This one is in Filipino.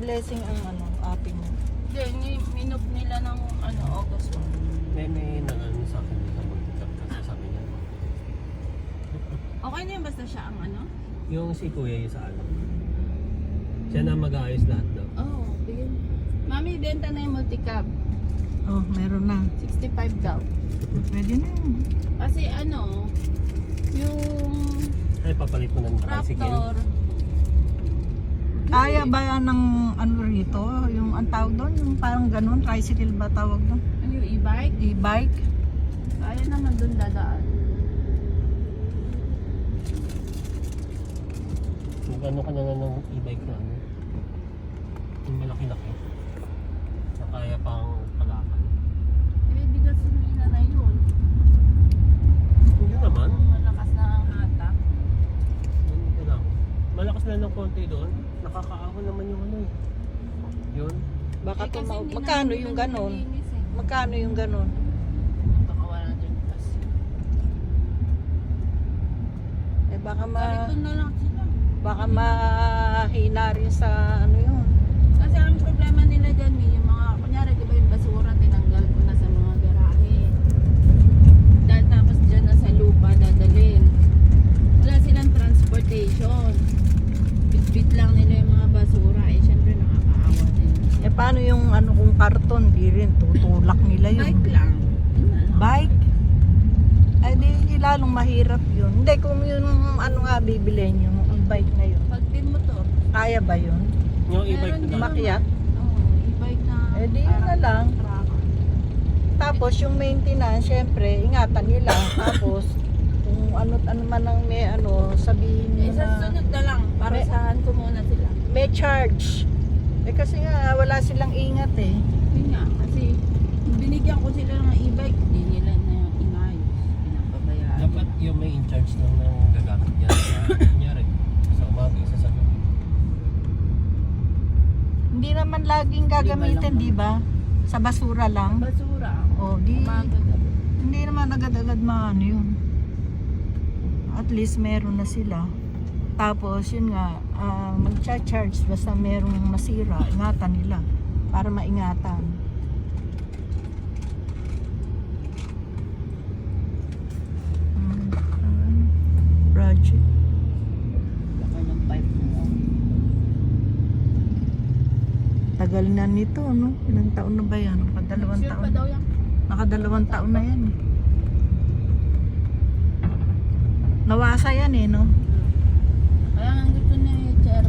blessing ang ate mo. Hindi, minop nila ng August 1. May nang sa akin dito mag-tap kasi sabi niya. Okay na yun basta siya ang Yung si kuya yung sa siya na mag-aayos lahat daw. Oo, bigyan. Mami, benta na yung multicab. Oh, meron na. 65 daw. Pwede na yun. Kasi yung Ay, papalit mo ng tricycle. Raptor. Kaya ba yan ng rito? Yung ang tawag doon? Yung parang ganun, tricycle ba tawag doon? Ano yung e-bike? E-bike? Kaya naman dun dadaan. Magkano ka na nga ng e-bike na yung malaki-laki. Na kaya pang palakan. Di gasolina na yun. Hindi naman. Malakas na ang hatak. Hindi lang. Malakas na ng konti doon. Nakakaahon naman yung Yun. Baka Kasi hindi magkano namin yung ganun ganun? nilinis Magkano yung ganun? Baka 100 plus. Eh baka Balik na lang sila. baka mahina rin sa yun. Kasi ang problema nila dyan, yung mga, kunyari, di ba yung basura, tinanggal ko na sa mga garahe. Tapos dyan na sa lupa, dadalhin. Wala silang transportation. Bit-bit lang nila yung mga basura. Eh, syempre nakakaawa din. Eh paano yung kung karton? Di rin, tutulak nila yun. Bike lang. Yun na lang. Bike? Ay di lalong mahirap yun. Hindi, kung yun nga bibilhin yung bike na yun. Pag din motor. Kaya ba yun? Yung e-bike Meron din na. Makiat? Oo, e-bike na. Eh, di yun na parang lang. truck. Tapos yung maintenance, syempre, ingatan nila. Tapos, kung ano man ang may sabihin Eh, mo sa na sunod na lang. Parasahan ko muna sila. may charge. Eh kasi nga, wala silang ingat eh. Yun nga, kasi binigyan ko sila ng e-bike, hindi nila na inayos. Pinapabayaan. Dapat yung may in-charge ng gagamit niya. Kunyari, sa umaga, isa sa gabi. Hindi naman laging gagamitin, di ba? Sa basura lang. Basura. O, di, Umaga gabi. hindi naman agad-agad maano yun. At least meron na sila. Tapos, yun nga, mag-charge basta merong masira, ingatan nila. Para maingatan. Project. Laki ng pipe mo. Tagal na nito, no? Ilang taon na ba yan? Nakadalawang Sure taon. pa daw yan. Nakadalawang taon na yan. Nawasa yan eh, no? Kaya nga gusto ni Cher